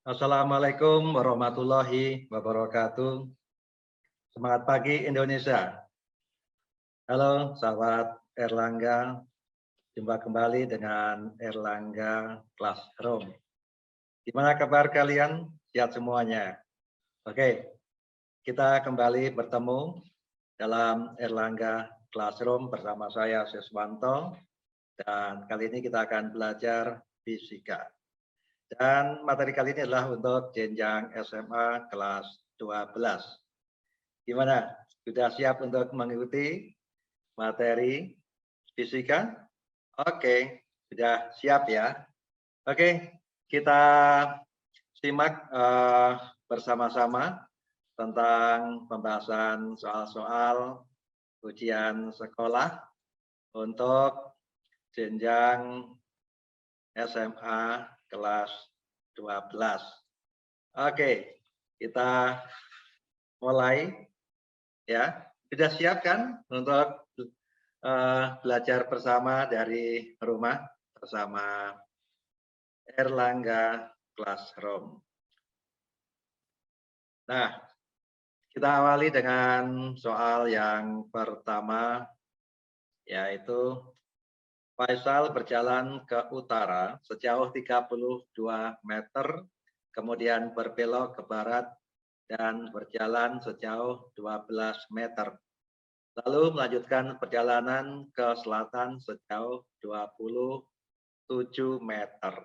Assalamualaikum warahmatullahi wabarakatuh. Semangat pagi Indonesia. Halo sahabat Erlangga, jumpa kembali dengan Erlangga Classroom. Gimana kabar kalian? Sehat semuanya? Oke, kita kembali bertemu dalam Erlangga Classroom bersama saya Siswanto, dan kali ini kita akan belajar fisika. Dan materi kali ini adalah untuk jenjang SMA kelas 12. Gimana? Sudah siap untuk mengikuti materi fisika? Oke, sudah siap ya. Oke, kita simak bersama-sama tentang pembahasan soal-soal ujian sekolah untuk jenjang SMA kelas 12. Oke, kita mulai ya. Sudah siap kan untuk belajar bersama dari rumah bersama Erlangga Classroom. Nah, kita awali dengan soal yang pertama, yaitu Faisal berjalan ke utara sejauh 32 meter, kemudian berbelok ke barat dan berjalan sejauh 12 meter. Lalu melanjutkan perjalanan ke selatan sejauh 27 meter.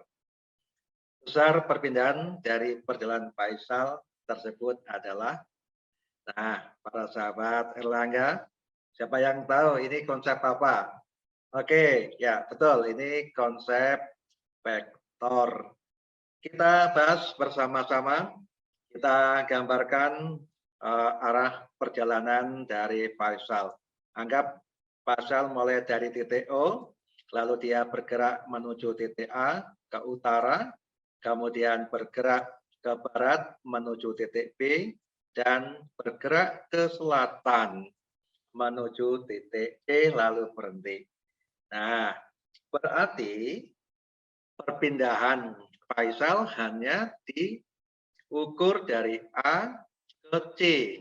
Besar perpindahan dari perjalanan Faisal tersebut adalah, nah, para sahabat Erlangga, siapa yang tahu ini konsep apa? Oke, ya betul, ini konsep vektor. Kita bahas bersama-sama, kita gambarkan arah perjalanan dari Faisal. Anggap Faisal mulai dari titik O, lalu dia bergerak menuju titik A ke utara, kemudian bergerak ke barat menuju titik B, dan bergerak ke selatan menuju titik E lalu berhenti. Nah, berarti perpindahan Faisal hanya diukur dari A ke C,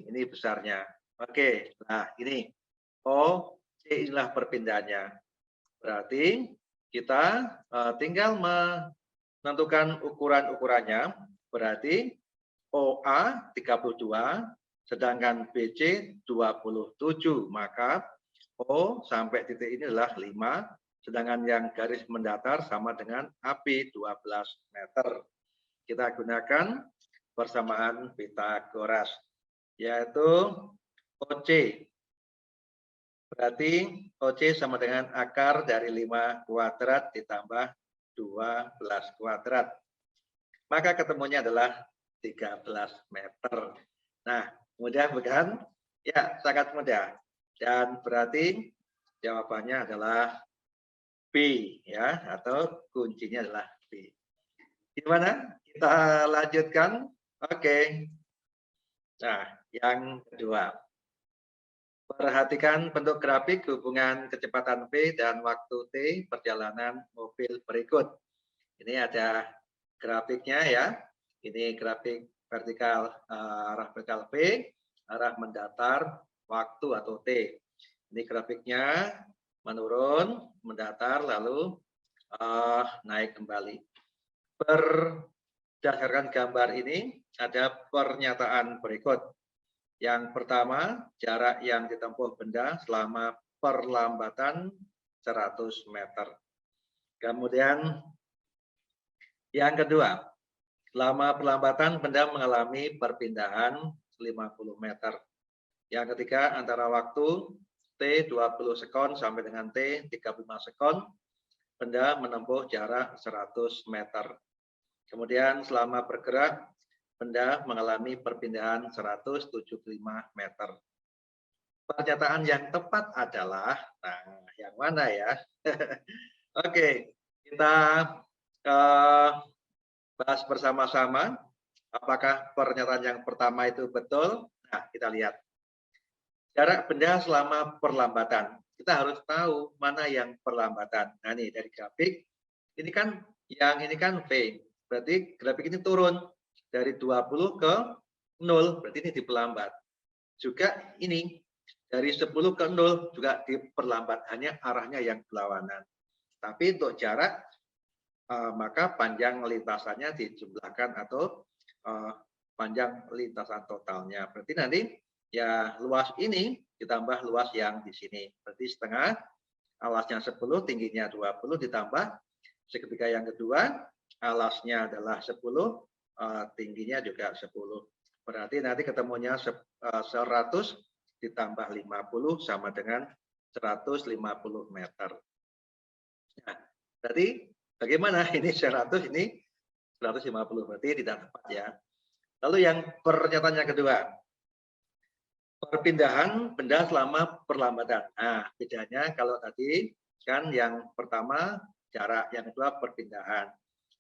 ini besarnya. Oke, nah ini O, C inilah perpindahannya. Berarti kita tinggal menentukan ukuran-ukurannya. Berarti OA 32, sedangkan BC 27. Maka O sampai titik ini adalah 5, sedangkan yang garis mendatar sama dengan AB 12 meter. Kita gunakan persamaan Pythagoras, yaitu OC. Berarti OC sama dengan akar dari 5 kuadrat ditambah 12 kuadrat. Maka ketemunya adalah 13 meter. Nah, mudah bukan? Ya, sangat mudah. Dan berarti jawabannya adalah B, ya, atau kuncinya adalah B. Gimana? Kita lanjutkan. Oke. Nah, yang kedua. Perhatikan bentuk grafik hubungan kecepatan V dan waktu T perjalanan mobil berikut. Ini ada grafiknya ya. Ini grafik vertikal, arah vertikal V, arah mendatar waktu atau T. Ini grafiknya menurun, mendatar, lalu naik kembali. Berdasarkan gambar ini ada pernyataan berikut. Yang pertama, jarak yang ditempuh benda selama perlambatan 100 meter. Kemudian yang kedua, selama perlambatan benda mengalami perpindahan 50 meter. Yang ketiga, antara waktu T 20 sekon sampai dengan T 35 sekon, benda menempuh jarak 100 meter. Kemudian selama bergerak, benda mengalami perpindahan 175 meter. Pernyataan yang tepat adalah, nah, yang mana ya? Oke, kita bahas bersama-sama. Apakah pernyataan yang pertama itu betul? Nah, kita lihat. Jarak benda selama perlambatan. Kita harus tahu mana yang perlambatan. Nah, ini dari grafik. Ini kan yang ini kan V. Berarti grafik ini turun. dari 20 ke 0, berarti ini diperlambat. Juga ini dari 10 ke 0 juga diperlambat, hanya arahnya yang berlawanan. Tapi untuk jarak maka panjang lintasannya dijumlahkan atau panjang lintasan totalnya. Berarti nanti ya luas ini ditambah luas yang di sini. Berarti setengah, alasnya 10, tingginya 20 ditambah segitiga yang kedua, alasnya adalah 10, tingginya juga 10. Berarti nanti ketemunya 100 ditambah 50 sama dengan 150 meter. Nah, berarti bagaimana ini 100, ini 150, berarti tidak tepat ya. Lalu yang pernyataannya kedua, perpindahan benda selama perlambatan. Nah, bedanya kalau tadi kan yang pertama jarak, yang kedua perpindahan.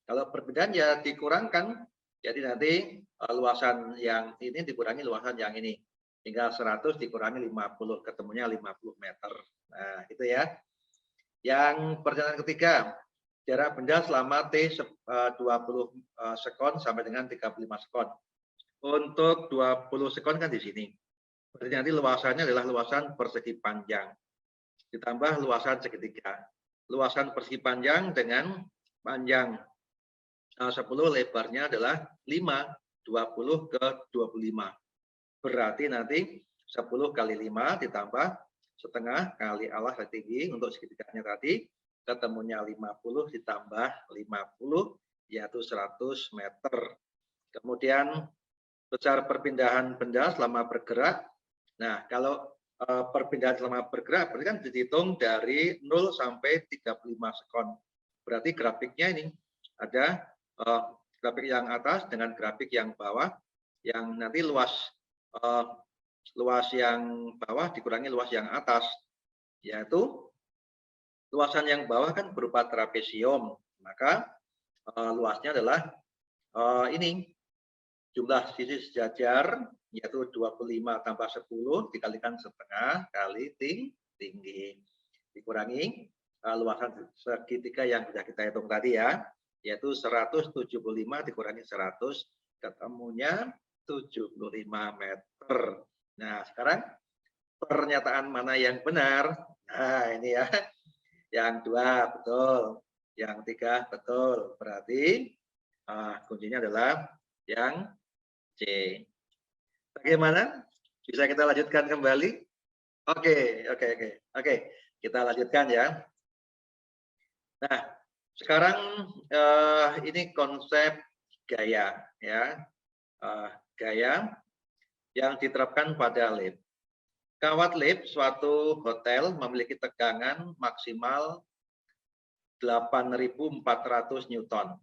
Kalau perpindahan ya dikurangkan, jadi nanti luasan yang ini dikurangi luasan yang ini. Tinggal 100 dikurangi 50, ketemunya 50 meter. Nah, itu ya. Yang perjalanan ketiga, jarak benda selama T 20 sekon sampai dengan 35 sekon. Untuk 20 sekon kan di sini. Berarti nanti luasannya adalah luasan persegi panjang. Ditambah luasan segitiga. Luasan persegi panjang dengan panjang 10, lebarnya adalah 5, 20 ke 25. Berarti nanti 10 kali 5 ditambah setengah kali alas tinggi untuk segitiganya tadi, ketemunya 50 ditambah 50, yaitu 100 meter. Kemudian besar perpindahan benda selama bergerak. Nah, kalau perpindahan selama bergerak, berarti kan dihitung dari 0 sampai 35 sekon. Berarti grafiknya ini ada grafik yang atas dengan grafik yang bawah, yang nanti luas yang bawah dikurangi luas yang atas, yaitu luasan yang bawah kan berupa trapesium, maka luasnya adalah ini jumlah sisi sejajar, yaitu 25 tambah 10 dikalikan setengah kali tinggi, dikurangi luasan segitiga yang sudah kita hitung tadi ya, yaitu 175 dikurangi 100, ketemunya 75 meter. Nah, sekarang pernyataan mana yang benar? Nah, ini ya. Yang 2 betul, yang 3 betul. Berarti kuncinya adalah yang C. Bagaimana? Bisa kita lanjutkan kembali? Oke. Kita lanjutkan ya. Nah, sekarang ini konsep gaya ya. Gaya yang diterapkan pada lift. Kawat lift suatu hotel memiliki tegangan maksimal 8.400 Newton.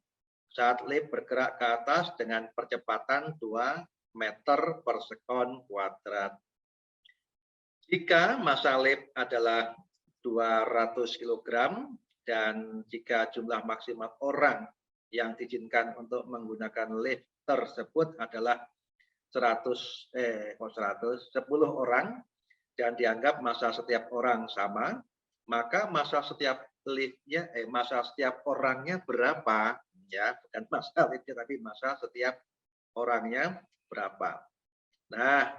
Saat lift bergerak ke atas dengan percepatan 2 meter per sekon kuadrat. Jika massa lift adalah 200 kg dan jika jumlah maksimal orang yang diizinkan untuk menggunakan lift tersebut adalah 10 orang dan dianggap massa setiap orang sama, maka massa setiap liftnya massa setiap orangnya berapa ya, bukan massa liftnya tapi massa setiap orangnya berapa. Nah,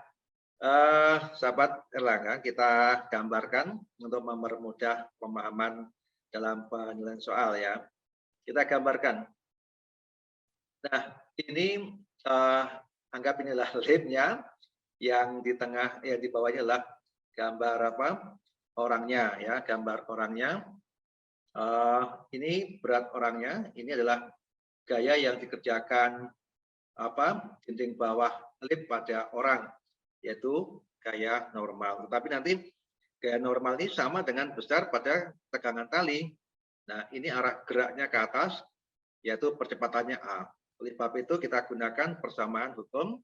sahabat Erlangga, kita gambarkan untuk mempermudah pemahaman dalam penilaian soal ya. Kita gambarkan. Nah, ini anggap inilah liftnya, yang di tengah, yang di bawahnya adalah gambar apa? Orangnya ya, gambar orangnya. Ini berat orangnya, ini adalah gaya yang dikerjakan apa? Dinding bawah lift pada orang, yaitu gaya normal. Tetapi nanti gaya normal ini sama dengan besar pada tegangan tali. Nah, ini arah geraknya ke atas, yaitu percepatannya A. Oleh sebab itu kita gunakan persamaan hukum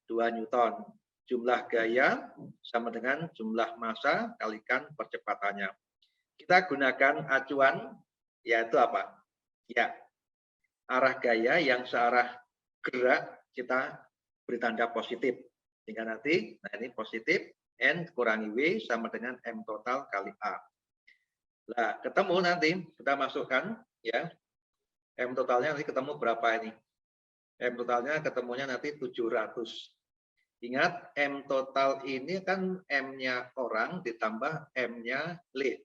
2 Newton. Jumlah gaya sama dengan jumlah massa kalikan percepatannya. Kita gunakan acuan, yaitu apa? Ya, arah gaya yang searah gerak kita beri tanda positif. Sehingga nanti, nah ini positif, N kurangi W sama dengan M total kali A. Nah, ketemu nanti kita masukkan ya, M totalnya nanti ketemu berapa ini? M totalnya ketemunya nanti 700. Ingat, M total ini kan M-nya orang ditambah M-nya lift.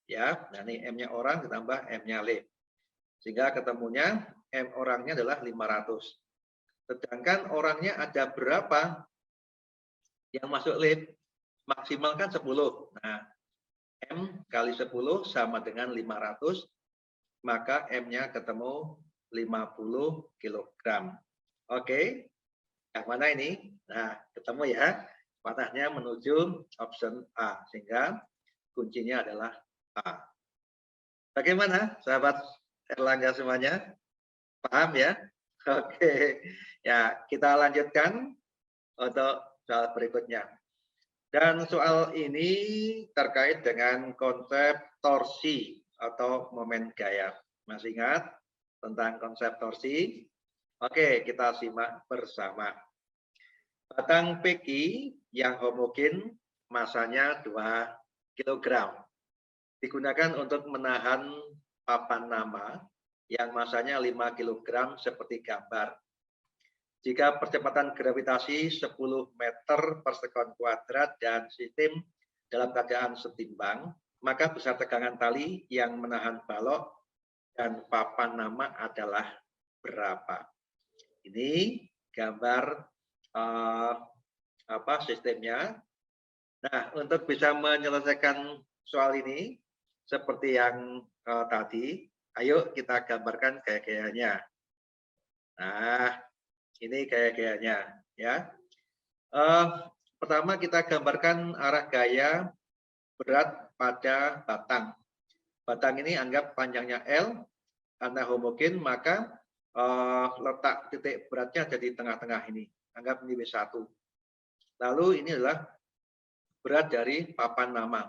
Ya, nah ini M-nya orang ditambah M-nya lift. Sehingga ketemunya M orangnya adalah 500. Sedangkan orangnya ada berapa yang masuk lift? Maksimal kan 10. Nah, M kali 10 sama dengan 500, maka M-nya ketemu 50 kg. Oke, yang mana ini? Nah, ketemu ya. Panahnya menuju option A, sehingga kuncinya adalah A. Bagaimana, sahabat Erlangga semuanya? Paham ya? Oke, ya kita lanjutkan untuk soal berikutnya. Dan soal ini terkait dengan konsep torsi atau momen gaya. Masih ingat tentang konsep torsi? Oke, kita simak bersama. Batang PQ yang homogen masanya 2 kg digunakan untuk menahan papan nama yang masanya 5 kg seperti gambar. Jika percepatan gravitasi 10 meter per sekon kuadrat dan sistem dalam keadaan setimbang, maka besar tegangan tali yang menahan balok dan papan nama adalah berapa? Ini gambar sistemnya. Nah, untuk bisa menyelesaikan soal ini seperti yang tadi, ayo kita gambarkan gaya-gayanya. Nah, ini gaya-gayanya ya. Pertama kita gambarkan arah gaya berat pada batang. Batang ini anggap panjangnya L, karena homogen maka letak titik beratnya ada di tengah-tengah ini. Anggap ini W1. Lalu ini adalah berat dari papan nama.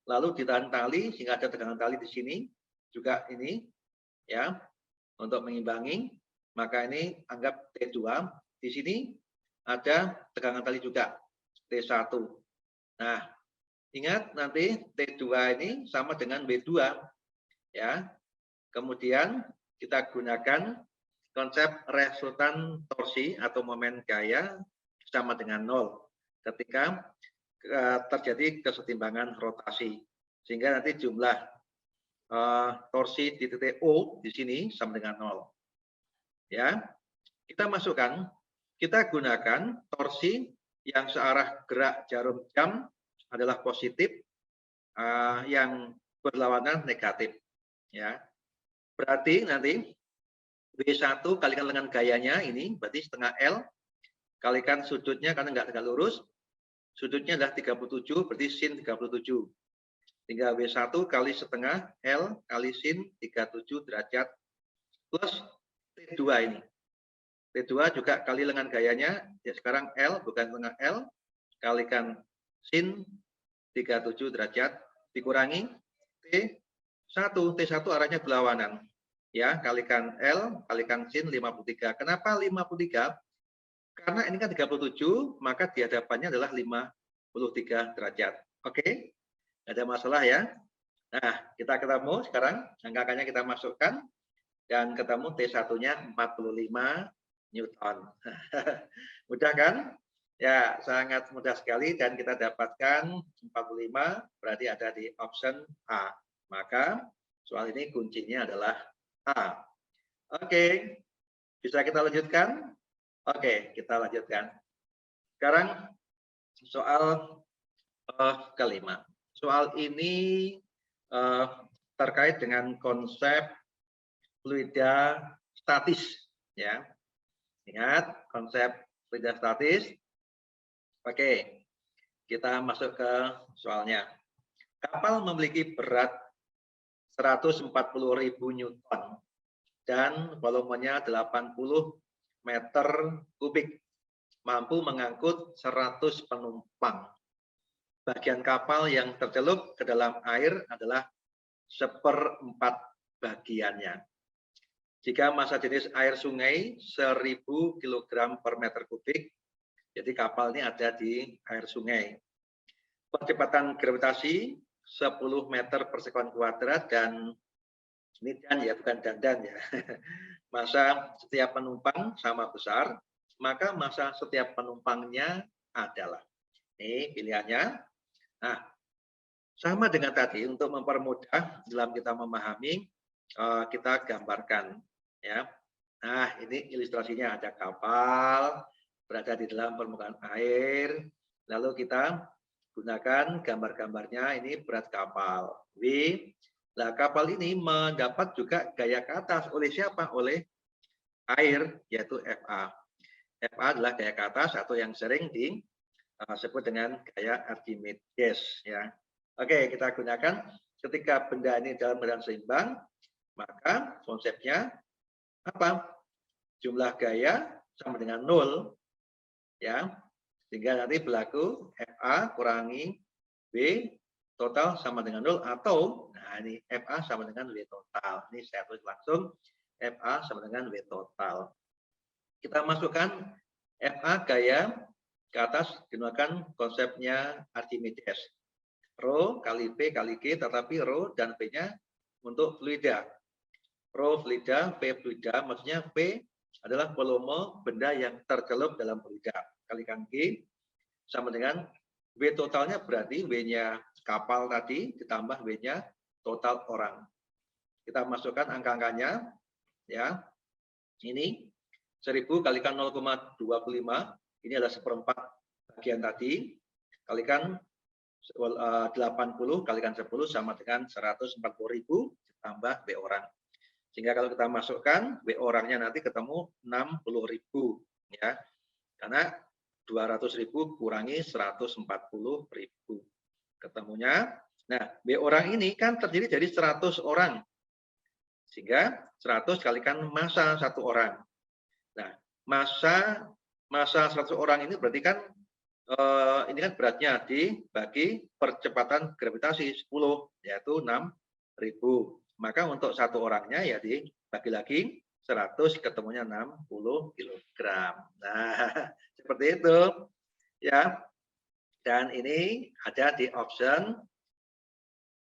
Lalu ditahan tali sehingga ada tegangan tali di sini. Juga ini ya untuk mengimbangi. Maka ini anggap T2. Di sini ada tegangan tali juga T1. Nah, ingat nanti T2 ini sama dengan W2 ya. Kemudian kita gunakan konsep resultan torsi atau momen gaya sama dengan 0 ketika terjadi kesetimbangan rotasi. Sehingga nanti jumlah torsi di titik O di sini sama dengan 0. Ya. Kita masukkan, kita gunakan torsi yang searah gerak jarum jam adalah positif, yang berlawanan negatif. Ya. Berarti nanti W1 kalikan dengan gayanya ini, berarti setengah L, kalikan sudutnya karena nggak tegak lurus, sudutnya adalah 37, berarti sin 37. Sehingga W1 kali setengah L kali sin 37 derajat plus T2 ini. T2 juga kali dengan gayanya, ya sekarang L bukan setengah L, kalikan sin 37 derajat, dikurangi T1. T1 arahnya berlawanan. Ya, kalikan L, kalikan sin 53. Kenapa 53? Karena ini kan 37, maka di hadapannya adalah 53 derajat. Oke? Ada masalah ya? Nah, kita ketemu sekarang, angka-angkanya kita masukkan, dan ketemu T1-nya 45 Newton. Mudah kan? Ya, sangat mudah sekali, dan kita dapatkan 45, berarti ada di option A. Maka, soal ini kuncinya adalah A. Oke, bisa kita lanjutkan? Oke, kita lanjutkan. Sekarang soal kelima. Soal ini terkait dengan konsep fluida statis. Ya, ingat konsep fluida statis. Oke, kita masuk ke soalnya. Kapal memiliki berat 140.000 Newton dan volumenya 80 meter kubik, mampu mengangkut 100 penumpang. Bagian kapal yang tercelup ke dalam air adalah 1/4 bagiannya. Jika massa jenis air sungai 1000 kg per meter kubik, jadi kapal ini ada di air sungai. Percepatan gravitasi 10 meter per sekon kuadrat dan Ini dan ya, bukan dan ya. Massa setiap penumpang sama besar, maka massa setiap penumpangnya adalah. Ini pilihannya. Nah, sama dengan tadi untuk mempermudah dalam kita memahami, kita gambarkan ya. Nah, ini ilustrasinya ada kapal berada di dalam permukaan air, lalu kita gunakan gambar-gambarnya ini berat kapal W. Nah, kapal ini mendapat juga gaya ke atas oleh siapa? Oleh air, yaitu FA. FA adalah gaya ke atas atau yang sering disebut dengan gaya Archimedes ya. Oke, kita gunakan ketika benda ini dalam keadaan seimbang, maka konsepnya apa? Jumlah gaya sama dengan 0 ya. Sehingga nanti berlaku FA kurangi W total sama dengan 0 atau nah ini FA sama dengan W total. Ini saya tulis langsung FA sama dengan W total. Kita masukkan FA gaya ke atas gunakan konsepnya Archimedes. Rho kali P kali G, tetapi Rho dan P-nya untuk fluida. Rho fluida, P fluida, maksudnya P adalah volume benda yang tercelup dalam fluida. Kalikan G sama dengan W totalnya berarti W-nya kapal tadi ditambah W-nya total orang. Kita masukkan angka-angkanya ya. Ini 1000 kalikan 0,25, ini adalah seperempat bagian tadi, kalikan 80 kalikan 10 sama dengan 140.000 ditambah W orang. Sehingga kalau kita masukkan W orangnya nanti ketemu 60.000 ya. Karena 200.000 kurangi 140.000 ketemunya. Nah, W orang ini kan terdiri dari 100 orang. Sehingga 100 kalikan massa satu orang. Nah, massa 100 orang ini berarti kan ini kan beratnya dibagi percepatan gravitasi 10 yaitu 6.000. Maka untuk satu orangnya ya dibagi lagi 100 ketemunya 60 kg. Nah, seperti itu ya. Dan ini ada di option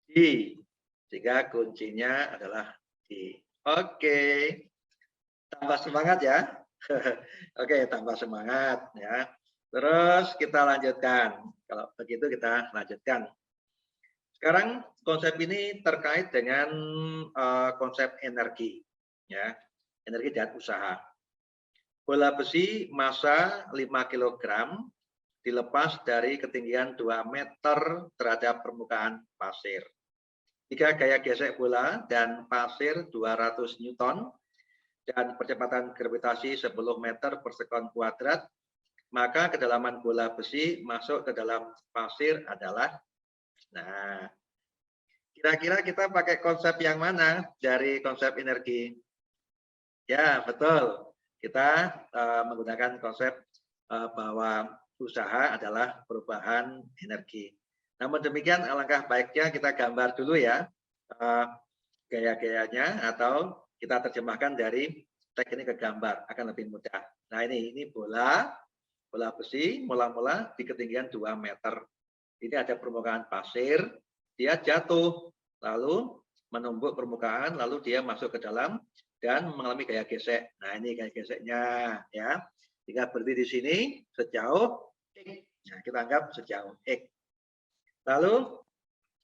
D. Sehingga kuncinya adalah D. Oke. Tambah semangat ya. Oke, tambah semangat ya. Terus kita lanjutkan. Kalau begitu kita lanjutkan. Sekarang konsep ini terkait dengan konsep energi ya. Energi dan usaha. Bola besi massa 5 kg dilepas dari ketinggian 2 meter terhadap permukaan pasir. Jika gaya gesek bola dan pasir 200 Newton dan percepatan gravitasi 10 meter per sekon kuadrat, maka kedalaman bola besi masuk ke dalam pasir adalah, nah, kira-kira kita pakai konsep yang mana dari konsep energi? Ya, betul. Kita menggunakan konsep bahwa usaha adalah perubahan energi. Namun demikian, alangkah baiknya kita gambar dulu ya gaya-gayanya atau kita terjemahkan dari teks ini ke gambar, akan lebih mudah. Nah ini bola besi mula-mula di ketinggian 2 meter. Ini ada permukaan pasir, dia jatuh, lalu menumbuk permukaan, lalu dia masuk ke dalam dan mengalami gaya gesek. Nah ini gaya geseknya ya. Jika berdiri di sini sejauh X. Nah kita anggap sejauh X. Lalu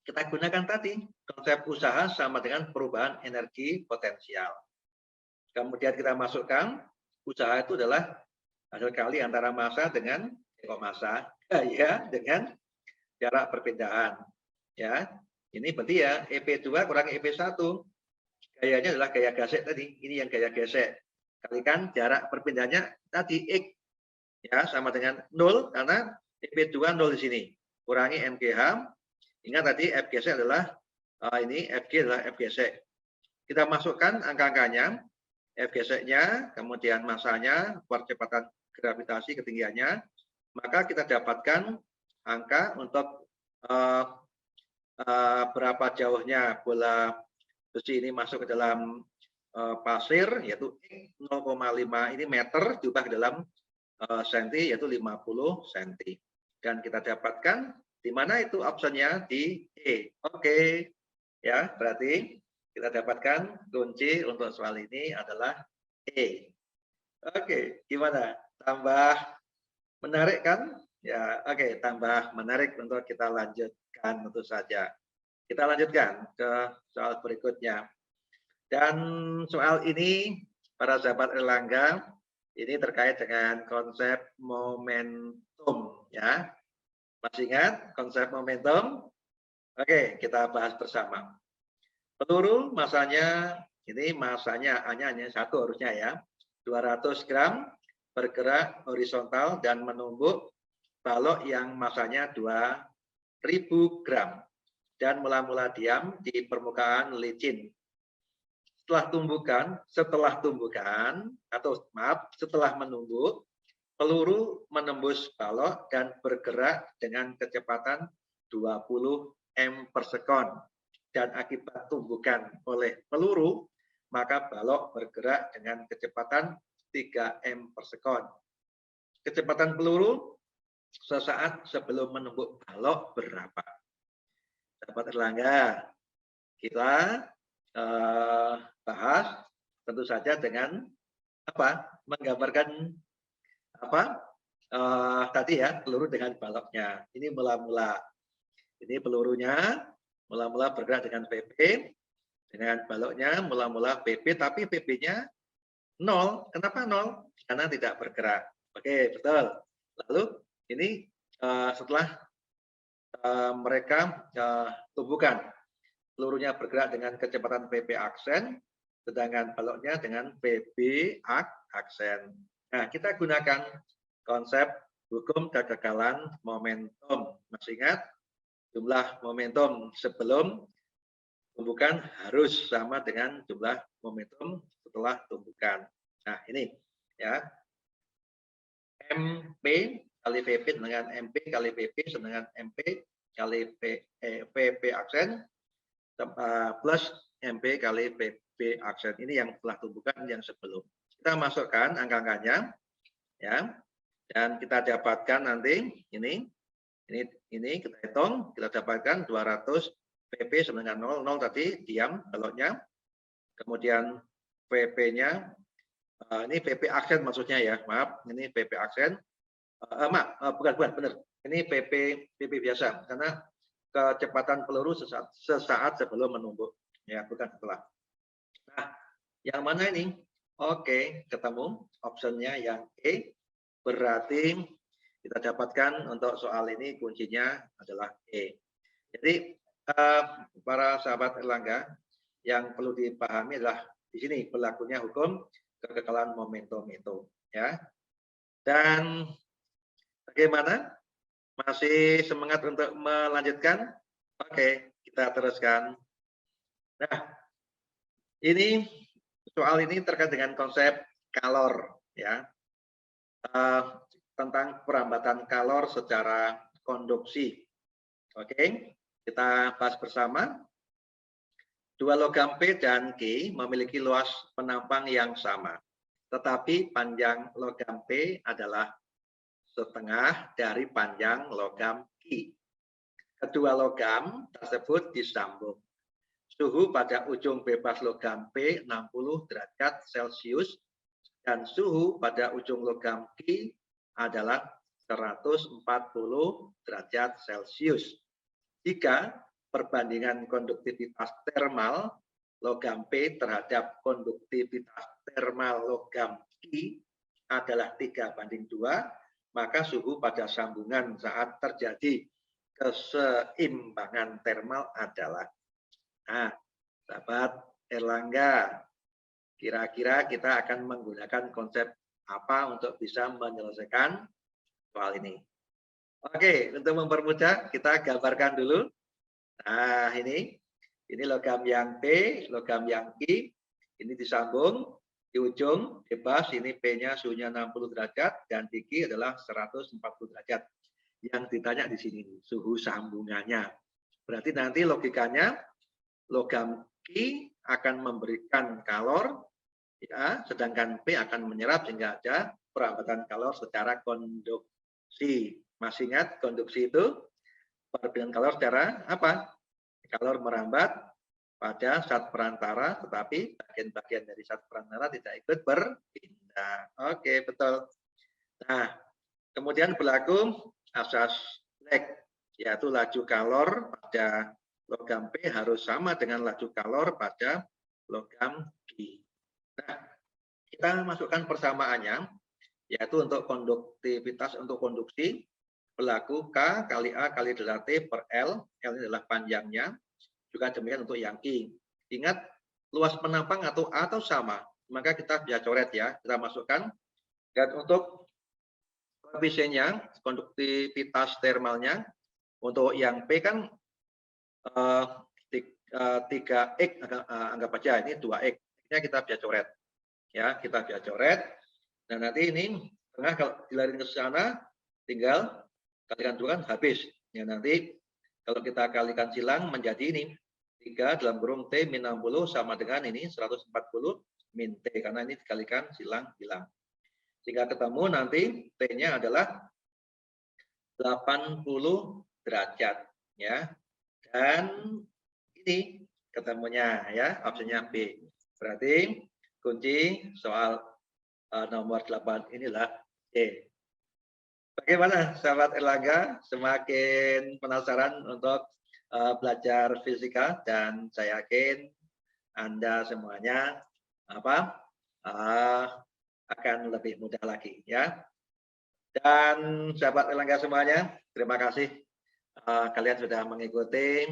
kita gunakan tadi konsep usaha sama dengan perubahan energi potensial. Kemudian kita masukkan usaha itu adalah hasil kali antara massa dengan massa ya dengan jarak perpindahan ya. Ini berarti ya EP2 kurangi EP1. Gayanya adalah gaya gesek tadi. Ini yang gaya gesek. Kalikan jarak perpindahannya tadi X ya sama dengan 0 karena EP2 0 di sini. Kurangi MGH. Ingat tadi F gesek adalah ini FG adalah F gesek. Kita masukkan angka-angkanya. F geseknya, kemudian massanya, percepatan gravitasi ketinggiannya, maka kita dapatkan angka untuk berapa jauhnya bola besi ini masuk ke dalam pasir, yaitu 0,5 ini meter diubah ke dalam senti, yaitu 50 senti. Dan kita dapatkan di mana itu optionnya di E. Oke, ya berarti kita dapatkan kunci untuk soal ini adalah E. Oke, gimana? Tambah menarik kan? Ya, oke, tambah menarik untuk kita lanjutkan tentu saja. Kita lanjutkan ke soal berikutnya. Dan soal ini, para sahabat Erlangga, ini terkait dengan konsep momentum, ya. Masih ingat konsep momentum? Oke, kita bahas bersama. Peluru masanya, ini masanya hanya satu harusnya ya, 200 gram, bergerak horizontal dan menumbuk balok yang masanya 2000 gram dan mula-mula diam di permukaan licin. Setelah menumbuk, peluru menembus balok dan bergerak dengan kecepatan 20 m per sekon. Dan akibat tumbukan oleh peluru, maka balok bergerak dengan kecepatan 3 m per sekon. Kecepatan peluru sesaat sebelum menumbuk balok berapa? Sahabat Erlangga, kita bahas tentu saja dengan menggambarkan tadi ya, peluru dengan baloknya. Ini mula-mula, ini pelurunya mula-mula bergerak dengan PP, dengan baloknya mula-mula PP, tapi PP-nya 0. Kenapa 0? Karena tidak bergerak. Oke, betul. Lalu ini setelah mereka tumbukan, pelurunya bergerak dengan kecepatan PP aksen, sedangkan baloknya dengan PB aksen. Nah, kita gunakan konsep hukum kekekalan momentum. Masih ingat? Jumlah momentum sebelum tumbukan harus sama dengan jumlah momentum setelah tumbukan. Nah, ini ya. MP kali PP dengan MP kali PP dengan MP kali PP aksen plus MP kali PP aksen. Ini yang telah tumbukan yang sebelum. Kita masukkan angka-angkanya ya. Dan kita dapatkan nanti ini kita hitung, kita dapatkan 200 PP sama dengan 0 tadi diam baloknya. Kemudian PP-nya ini PP aksen maksudnya ya. Maaf, ini PP aksen. Bukan benar. Ini PP biasa karena kecepatan peluru sesaat sebelum menumbuk, ya bukan setelah. Nah, yang mana ini? Oke, ketemu optionnya yang E. Berarti kita dapatkan untuk soal ini kuncinya adalah E. Jadi para sahabat Erlangga, yang perlu dipahami adalah di sini berlakunya hukum kekekalan momentum itu, ya. Dan bagaimana? Masih semangat untuk melanjutkan? Oke, kita teruskan. Nah, ini soal ini terkait dengan konsep kalor, ya, tentang perambatan kalor secara konduksi. Oke, kita bahas bersama. Dua logam P dan Q memiliki luas penampang yang sama, tetapi panjang logam P adalah setengah dari panjang logam Q. Kedua logam tersebut disambung. Suhu pada ujung bebas logam P 60 derajat Celcius dan suhu pada ujung logam Q adalah 140 derajat Celcius. Jika perbandingan konduktivitas termal logam P terhadap konduktivitas termal logam Q adalah 3:2, maka suhu pada sambungan saat terjadi keseimbangan termal adalah. Nah, sahabat Erlangga, kira-kira kita akan menggunakan konsep apa untuk bisa menyelesaikan soal ini? Oke, untuk mempermudah kita gambarkan dulu. Nah, ini logam yang P, logam yang Q, ini disambung di ujung bebas, ini P-nya suhunya 60 derajat dan di Q adalah 140 derajat. Yang ditanya di sini suhu sambungannya. Berarti nanti logikanya logam Q akan memberikan kalor, ya, sedangkan P akan menyerap sehingga ada perambatan kalor secara konduksi. Masih ingat konduksi itu perbedaan kalor secara apa? Kalor merambat pada zat perantara, tetapi bagian-bagian dari zat perantara tidak ikut berpindah. Oke, betul. Nah, kemudian berlaku asas Leck, yaitu laju kalor pada logam P harus sama dengan laju kalor pada logam Q. Nah, kita masukkan persamaannya, yaitu untuk konduktivitas untuk konduksi, berlaku K kali A kali delta T per L, L ini adalah panjangnya, juga demikian untuk yang I. Ingat, luas penampang atau sama, maka kita bisa coret ya, kita masukkan. Dan untuk koefisiennya, konduktivitas termalnya, untuk yang P kan 3X, anggap aja ini 2X, ini kita bisa coret. Ya, kita bisa coret. Nah, nanti ini tengah kalau dilarin ke sana, tinggal kalikan 2 kan habis. Ya, nanti kalau kita kalikan silang menjadi ini 3 dalam kurung T min 60 sama dengan ini 140 min T, karena ini dikalikan silang bilang. Sehingga ketemu nanti T-nya adalah 80 derajat ya. Dan ini ketemunya ya, opsinya B. Berarti kunci soal nomor 8 inilah D. Bagaimana sahabat Erlangga? Semakin penasaran untuk belajar fisika, dan saya yakin Anda semuanya akan lebih mudah lagi ya. Dan sahabat Erlangga semuanya, terima kasih kalian sudah mengikuti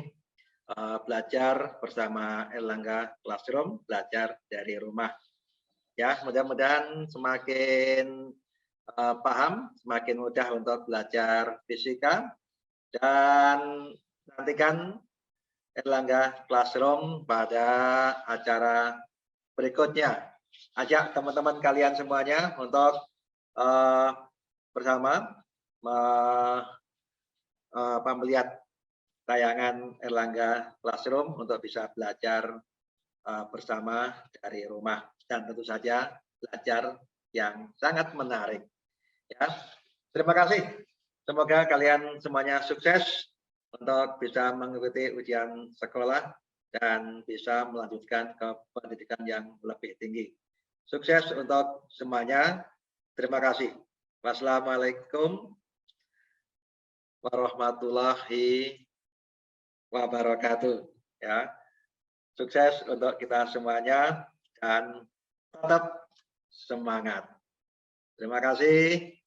belajar bersama Erlangga Classroom, belajar dari rumah. Ya, mudah-mudahan semakin paham, semakin mudah untuk belajar fisika, dan nantikan Erlangga Classroom pada acara berikutnya. Ajak teman-teman kalian semuanya untuk bersama melihat tayangan Erlangga Classroom untuk bisa belajar bersama dari rumah, dan tentu saja belajar yang sangat menarik. Ya, terima kasih. Semoga kalian semuanya sukses untuk bisa mengikuti ujian sekolah dan bisa melanjutkan ke pendidikan yang lebih tinggi. Sukses untuk semuanya. Terima kasih. Wassalamualaikum warahmatullahi wabarakatuh. Ya, sukses untuk kita semuanya dan tetap semangat. Terima kasih.